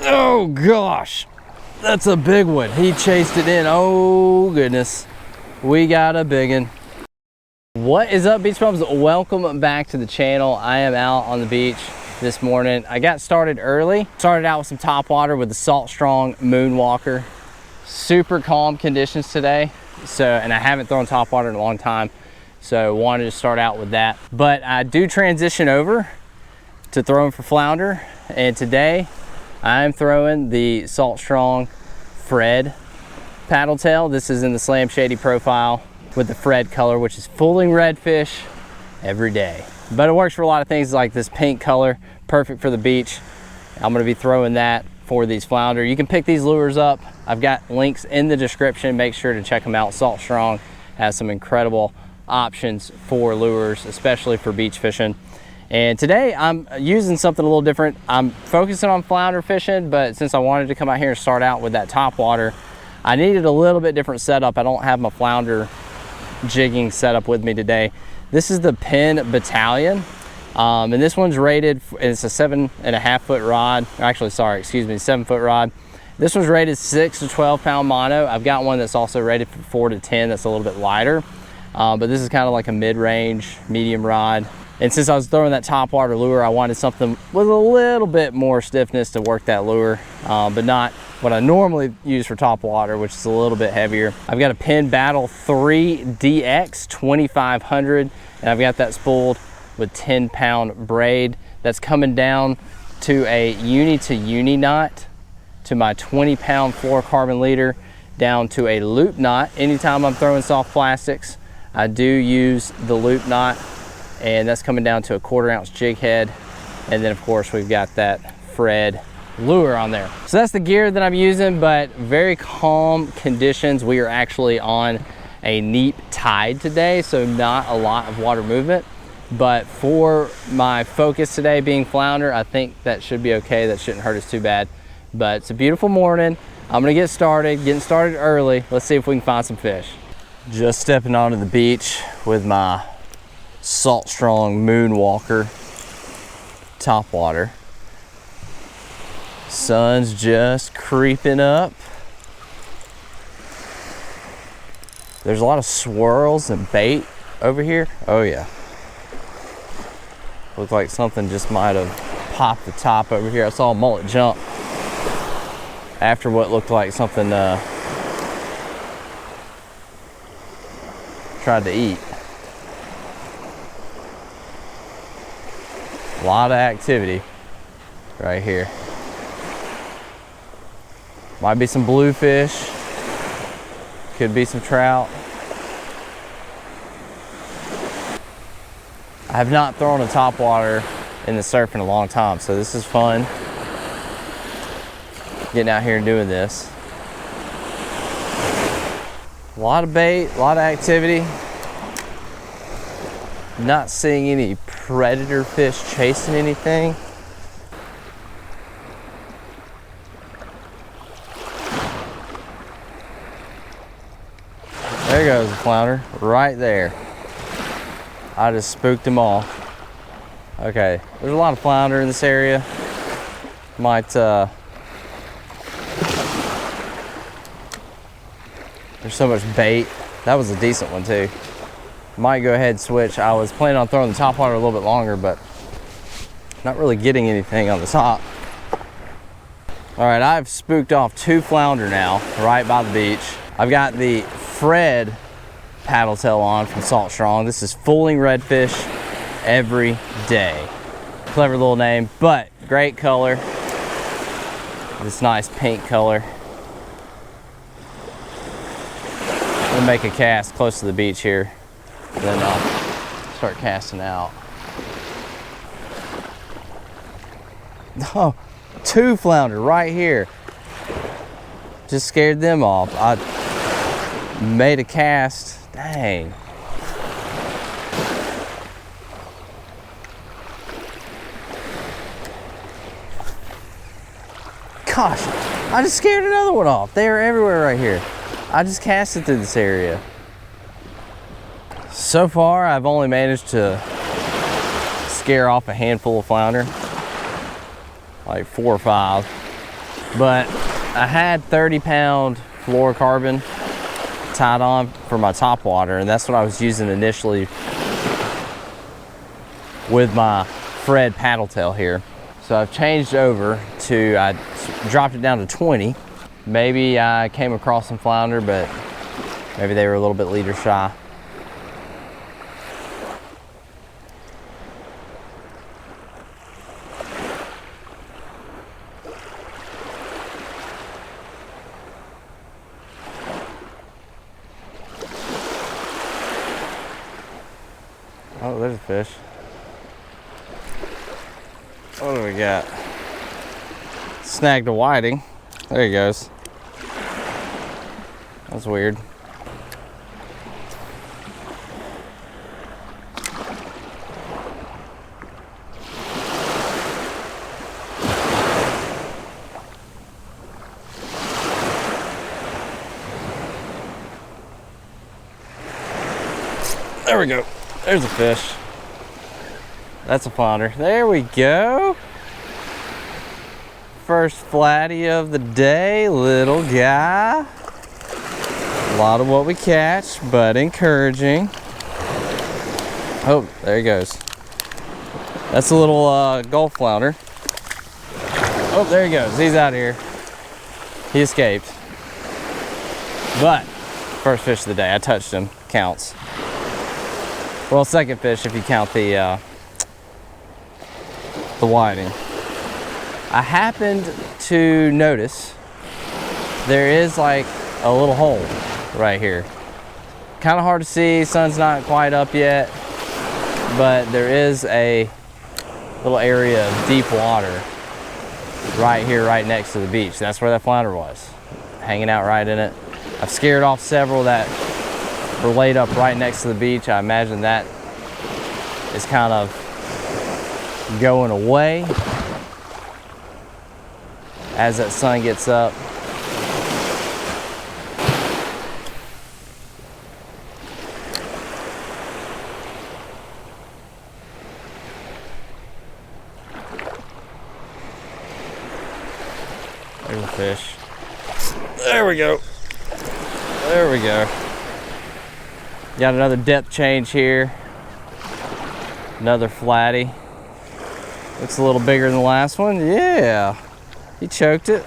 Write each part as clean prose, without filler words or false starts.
Oh gosh, that's a big one. He chased it in. Oh goodness, we got a big one. What is up, beach bums? Welcome back to the channel. I am out on the beach this morning. I got started early. Started out with some top water with the Salt Strong Moonwalker. Super calm conditions today. And I haven't thrown top water in a long time, so wanted to start out with that. But I do transition over to throwing for flounder, and today I'm throwing the Salt Strong Fred paddle tail. This is in the Slam Shady profile with the Fred color, which is fooling redfish every day. But it works for a lot of things, like this pink color, perfect for the beach. I'm gonna be throwing that for these flounder. You can pick these lures up. I've got links in the description. Make sure to check them out. Salt Strong has some incredible options for lures, especially for beach fishing. And today I'm using something a little different. I'm focusing on flounder fishing, but since I wanted to come out here and start out with that top water, I needed a little bit different setup. I don't have my flounder jigging setup with me today. This is the Penn Battalion, and this one's rated, it's a 7.5 foot rod. Actually, sorry, excuse me, 7 foot rod. This one's rated 6 to 12 pound mono. I've got one that's also rated for 4 to 10. That's a little bit lighter, but this is kind of like a mid-range medium rod. And since I was throwing that top water lure, I wanted something with a little bit more stiffness to work that lure, but not what I normally use for top water, which is a little bit heavier. I've got a Penn Battle 3 DX 2500, and I've got that spooled with 10 pound braid. That's coming down to a uni to uni knot to my 20 pound fluorocarbon leader, down to a loop knot. Anytime I'm throwing soft plastics, I do use the loop knot, and that's coming down to a 1/4 ounce jig head. And then of course we've got that Fred lure on there. So that's the gear that I'm using, but very calm conditions. We are actually on a neap tide today, so not a lot of water movement. But for my focus today being flounder, I think that should be okay. That shouldn't hurt us too bad. But it's a beautiful morning. I'm gonna get started, getting started early. Let's see if we can find some fish. Just stepping onto the beach with my Salt Strong Moonwalker top water. Sun's just creeping up. There's a lot of swirls and bait over here. Oh yeah. Looked like something just might have popped the top over here. I saw a mullet jump after what looked like something tried to eat. A lot of activity right here. Might be some bluefish, could be some trout. I have not thrown a top water in the surf in a long time, so this is fun. Getting out here and doing this. A lot of bait, a lot of activity. Not seeing any predator fish chasing anything. There goes the flounder, right there. I just spooked him off. Okay, there's a lot of flounder in this area. Might, there's so much bait. That was a decent one too. Might go ahead and switch. I was planning on throwing the top water a little bit longer, but not really getting anything on the top. All right, I've spooked off 2 flounder now, right by the beach. I've got the Fred paddle tail on from Salt Strong. This is fooling redfish every day. Clever little name, but great color. This nice pink color. I'm gonna make a cast close to the beach here, and then I'll start casting out. Oh, 2 flounder right here. Just scared them off. I made a cast. Dang. Gosh, I just scared another one off. They are everywhere right here. I just casted through this area. So far, I've only managed to scare off a handful of flounder, like 4 or 5. But I had 30-pound fluorocarbon tied on for my top water, and that's what I was using initially with my Fred paddle tail here. So I've changed over to, I dropped it down to 20. Maybe I came across some flounder, but maybe they were a little bit leader shy. Oh, there's a fish. What do we got? Snagged a whiting. There he goes. That's weird. There we go. There's a fish. That's a flounder. There we go. First flatty of the day, little guy. A lot of what we catch, but encouraging. Oh, there he goes. That's a little Gulf flounder. Oh, there he goes. He's out of here. He escaped. But first fish of the day. I touched him. Counts. Well, second fish if you count the whiting. I happened to notice there is like a little hole right here. Kind of hard to see, sun's not quite up yet, but there is a little area of deep water right here, right next to the beach. That's where that flounder was, hanging out right in it. I've scared off several that were laid up right next to the beach. I imagine that is kind of going away as that sun gets up. There's a fish. There we go. There we go. Got another depth change here. Another flatty. Looks a little bigger than the last one. Yeah, he choked it.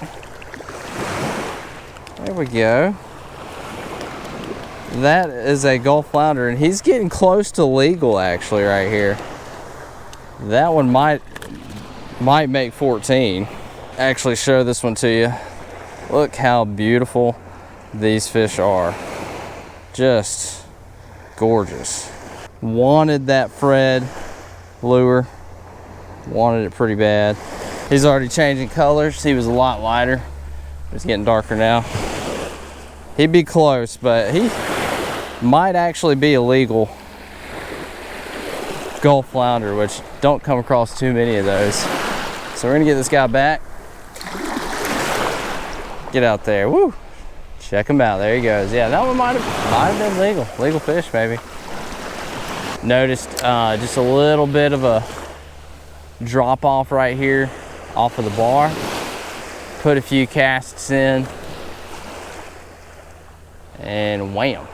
There we go. That is a Gulf flounder, and he's getting close to legal actually right here. That one might make 14. Actually show this one to you. Look how beautiful these fish are. Just gorgeous. Wanted that Fred lure. Wanted it pretty bad. He's already changing colors. He was a lot lighter. It's getting darker now. He'd be close, but he might actually be a legal Gulf flounder, which don't come across too many of those. So we're gonna get this guy back. Get out there. Woo! Check him out. There he goes. Yeah, that one might have been legal. Legal fish, maybe. Noticed just a little bit of a drop off right here off of the bar. Put a few casts in, and wham!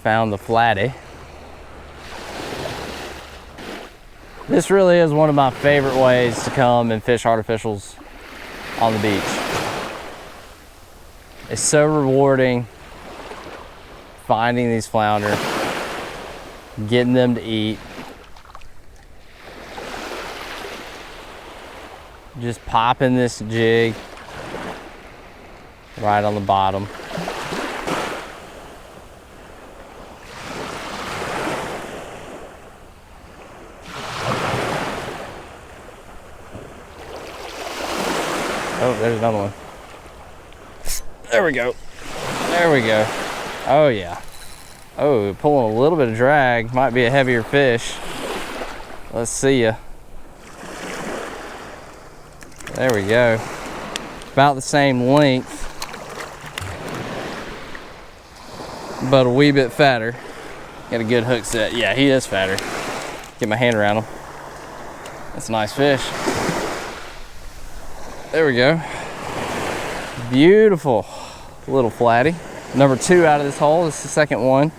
Found the flatty. This really is one of my favorite ways to come and fish artificials on the beach. It's so rewarding finding these flounder, getting them to eat, just popping this jig right on the bottom. Oh, there's another one. There we go. There we go. Oh yeah. Oh, pulling a little bit of drag. Might be a heavier fish. Let's see ya. There we go. About the same length, but a wee bit fatter. Got a good hook set. Yeah, he is fatter. Get my hand around him. That's a nice fish. There we go. Beautiful little flatty. Number 2 out of this hole. This is the second one.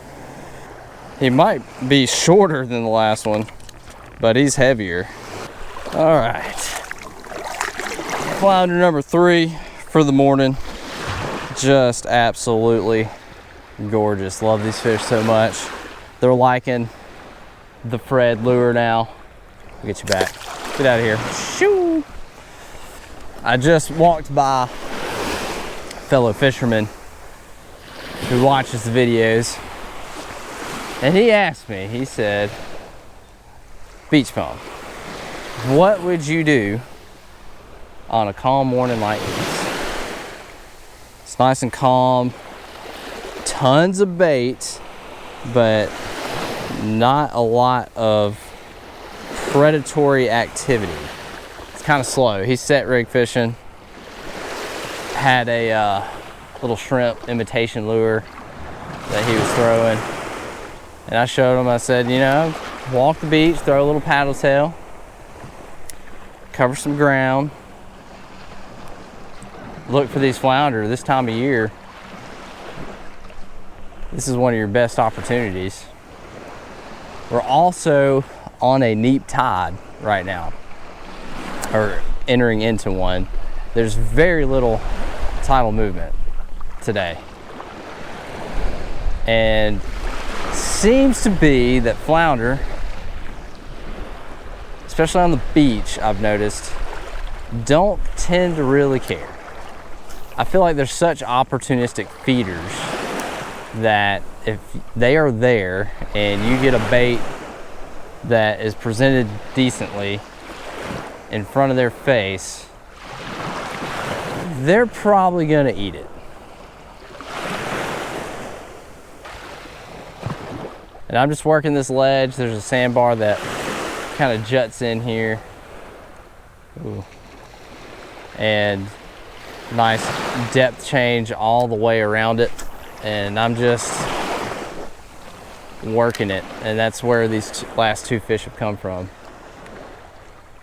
He might be shorter than the last one, but he's heavier. All right. Flounder number 3 for the morning. Just absolutely gorgeous. Love these fish so much. They're liking the Fred lure now. I'll get you back. Get out of here. Shoo! I just walked by a fellow fisherman who watches the videos, and he asked me, he said, Beach Bum, what would you do on a calm morning like this? It's nice and calm, tons of bait, but not a lot of predatory activity. It's kind of slow. He's set rig fishing, had a little shrimp imitation lure that he was throwing, and I showed him, I said, you know, walk the beach, throw a little paddle tail, cover some ground, look for these flounder. This time of year, this is one of your best opportunities. We're also on a neap tide right now, or entering into one. There's very little tidal movement today, and seems to be that flounder, especially on the beach, I've noticed, don't tend to really care. I feel like there's such opportunistic feeders that if they are there and you get a bait that is presented decently in front of their face, they're probably gonna eat it. And I'm just working this ledge. There's a sandbar that kind of juts in here. Ooh. And nice depth change all the way around it. And I'm just working it. And that's where these last 2 fish have come from.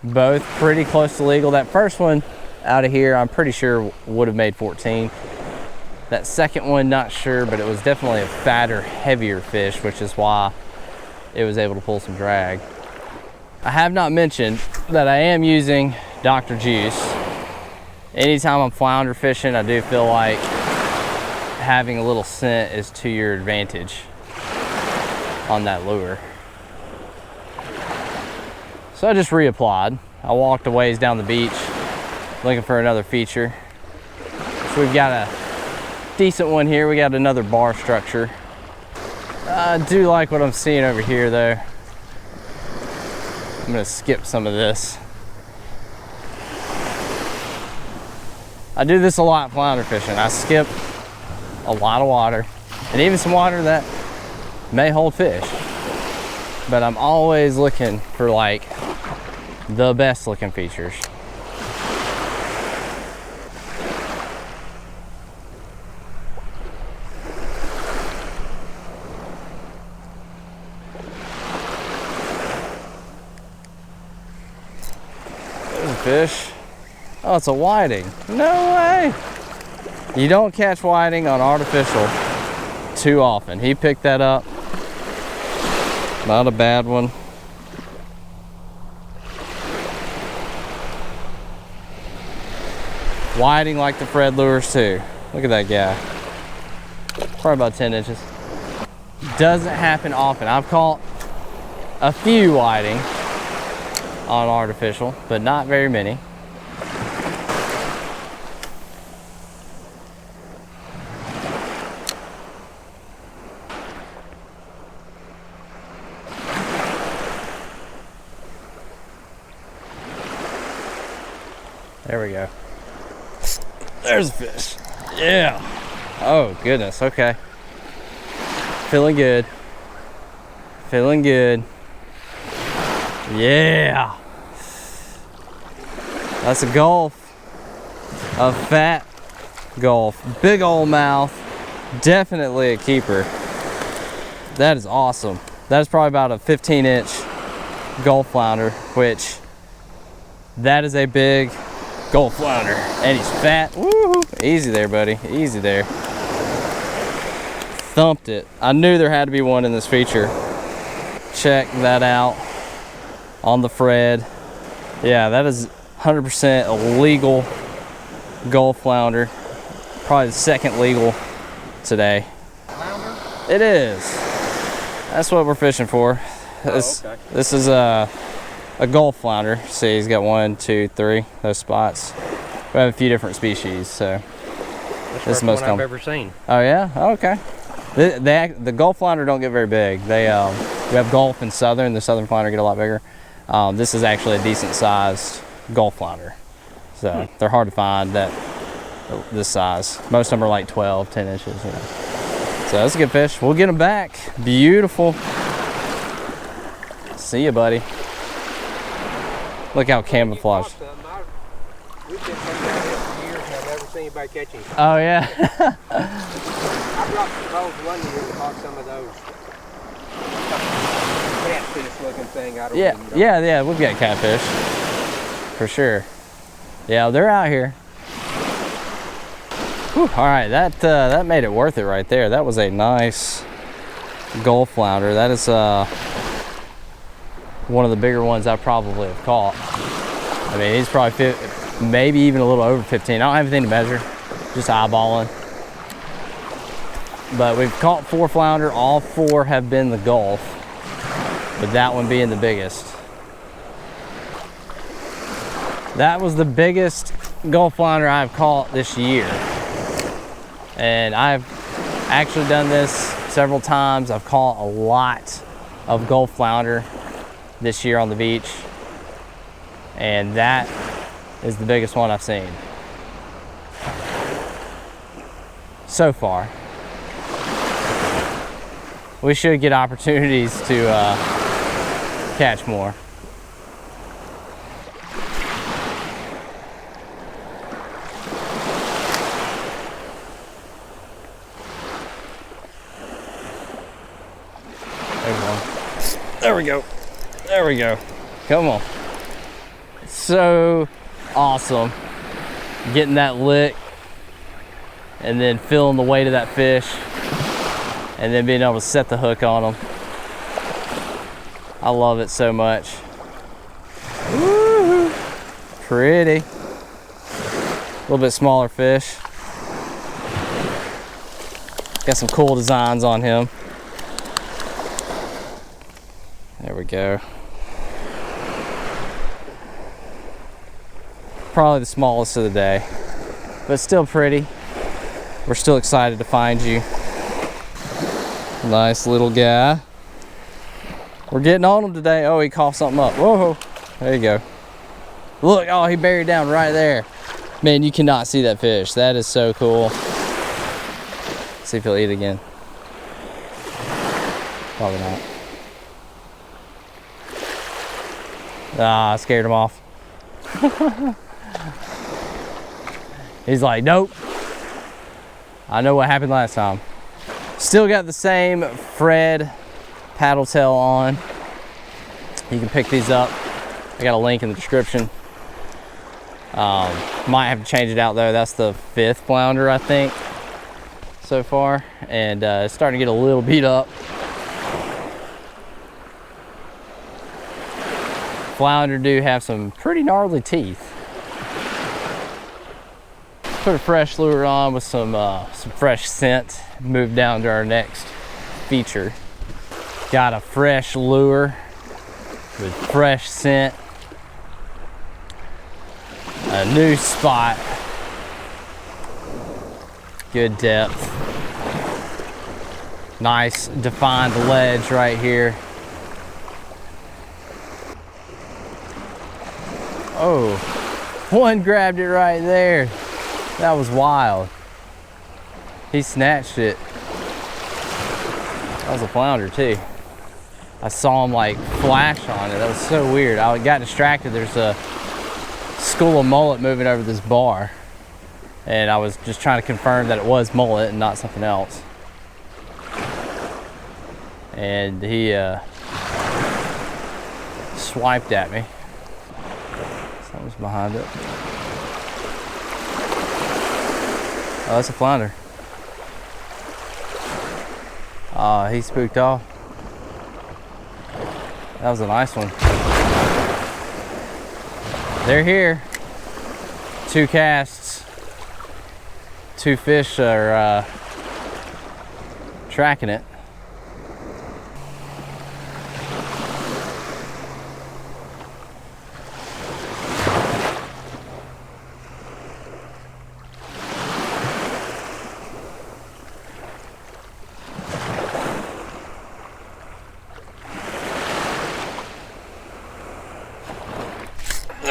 Both pretty close to legal. That first one out of here, I'm pretty sure would have made 14. That second one, not sure, but it was definitely a fatter, heavier fish, which is why it was able to pull some drag. I have not mentioned that I am using Dr. Juice. Anytime I'm flounder fishing, I do feel like having a little scent is to your advantage on that lure. So I just reapplied. I walked a ways down the beach looking for another feature. So we've got a decent one here. We got another bar structure. I do like what I'm seeing over here though. I'm gonna skip some of this. I do this a lot flounder fishing. I skip a lot of water, and even some water that may hold fish. But I'm always looking for like the best looking features. There's a fish. Oh, it's a whiting. No way. You don't catch whiting on artificial too often. He picked that up. Not a bad one. Whiting like the Fred lures too. Look at that guy. Probably about 10 inches. Doesn't happen often. I've caught a few whiting on artificial, but not very many. There we go. There's a fish. Yeah. Oh, goodness. Okay. Feeling good. Feeling good. Yeah. That's a gulf. A fat gulf. Big old mouth. Definitely a keeper. That is awesome. That is probably about a 15-inch gulf flounder, which that is a big Gold flounder, and he's fat. Woo! Easy there, buddy. Easy there. Thumped it. I knew there had to be one in this feature. Check that out on the Fred. Yeah, that is 100% a legal gold flounder. Probably the second legal today. Flounder? It is. That's what we're fishing for. Okay. This is a gold flounder. See, he's got 1, 2, 3 those spots. We have a few different species, so That's this is the most one common. I've ever seen. Oh yeah, oh, okay. The Gulf flounder don't get very big. We have Gulf and Southern. The Southern flounder get a lot bigger. This is actually a decent sized Gulf flounder, so they're hard to find this size. Most of them are like 12, 10 inches. You know. So that's a good fish. We'll get them back. Beautiful. See you, buddy. Look how camouflaged. We've been coming down here for years and I've never seen anybody catching. Oh yeah. I brought some poles one year and caught some of those catfish looking thing. I don't even know. Yeah, we've got catfish for sure. Yeah, they're out here. Whew, all right, that made it worth it right there. That was a nice Gulf flounder. That is one of the bigger ones I probably have caught. I mean, he's probably maybe even a little over 15. I don't have anything to measure, just eyeballing. But we've caught 4 flounder. All 4 have been the Gulf, with that one being the biggest. That was the biggest Gulf flounder I've caught this year. And I've actually done this several times. I've caught a lot of Gulf flounder this year on the beach. And that is the biggest one I've seen so far. We should get opportunities to catch more. There we go. There we go. Come on. So awesome getting that lick and then feeling the weight of that fish and then being able to set the hook on them. I love it so much. Woo-hoo. Pretty. A little bit smaller fish. Got some cool designs on him. There we go. Probably the smallest of the day, but still pretty. We're still excited to find you. Nice little guy. We're getting on him today. Oh, he coughed something up. Whoa, there you go. Look, oh, he buried down right there. Man, you cannot see that fish. That is so cool. See if he'll eat again. Probably not. Ah, I scared him off. He's like, nope. I know what happened last time. Still got the same Fred paddle tail on. You can pick these up. I got a link in the description. Might have to change it out though. That's the 5th flounder, I think, so far. And it's starting to get a little beat up. Flounder do have some pretty gnarly teeth. Put a fresh lure on with some fresh scent. Move down to our next feature. Got a fresh lure with fresh scent. A new spot. Good depth. Nice defined ledge right here. Oh, one grabbed it right there. That was wild. He snatched it. That was a flounder too. I saw him like flash on it. That was so weird. I got distracted. There's a school of mullet moving over this bar. And I was just trying to confirm that it was mullet and not something else. And he swiped at me. Something's behind it. Oh, that's a flounder. Oh, he spooked off. That was a nice one. They're here. 2 casts. 2 fish are tracking it.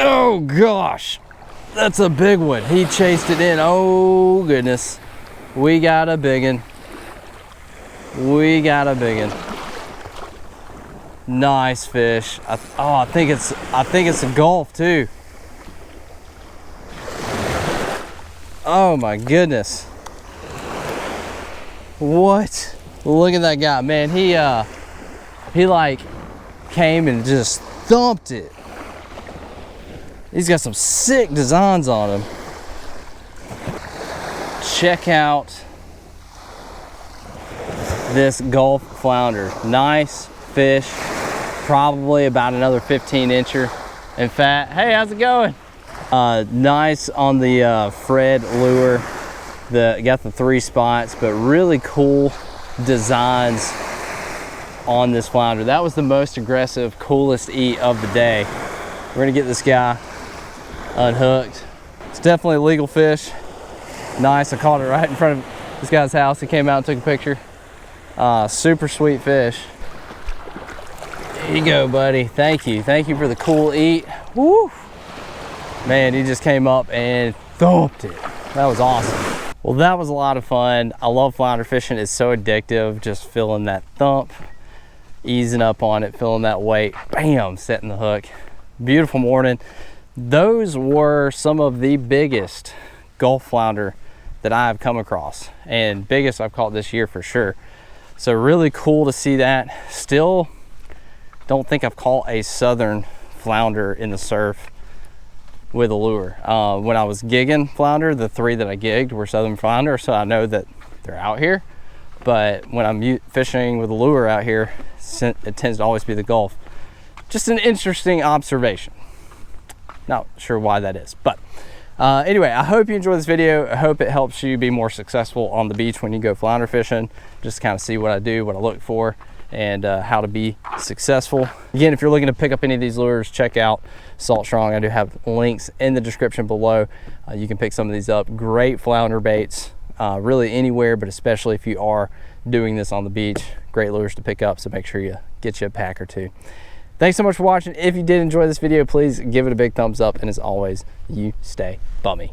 Oh gosh, that's a big one. He chased it in. Oh goodness, we got a big one. We got a big one. Nice fish. I think it's a gulf too. Oh my goodness. What? Look at that guy, man. He like came and just thumped it. He's got some sick designs on him. Check out this Gulf flounder. Nice fish, probably about another 15-incher in fat. Hey, how's it going? Nice on the Fred lure. Got the 3 spots, but really cool designs on this flounder. That was the most aggressive, coolest eat of the day. We're gonna get this guy unhooked. It's definitely a legal fish. Nice, I caught it right in front of this guy's house. He came out and took a picture. Super sweet fish. There you go, buddy. Thank you for the cool eat. Woo! Man, he just came up and thumped it. That was awesome. Well, that was a lot of fun. I love flounder fishing. It's so addictive, just feeling that thump, easing up on it, feeling that weight, bam, setting the hook. Beautiful morning. Those were some of the biggest Gulf flounder that I've come across, and biggest I've caught this year for sure. So really cool to see that. Still don't think I've caught a southern flounder in the surf with a lure. When I was gigging flounder, the 3 that I gigged were southern flounder, so I know that they're out here. But when I'm fishing with a lure out here, it tends to always be the Gulf. Just an interesting observation. Not sure why that is, but anyway, I hope you enjoyed this video. I hope it helps you be more successful on the beach when you go flounder fishing. Just kind of see what I do, what I look for, and how to be successful. Again, if you're looking to pick up any of these lures, check out Salt Strong. I do have links in the description below. You can pick some of these up. Great flounder baits, really anywhere, but especially if you are doing this on the beach. Great lures to pick up, so make sure you get you a pack or 2. Thanks so much for watching. If you did enjoy this video, please give it a big thumbs up. And as always, you stay bummy.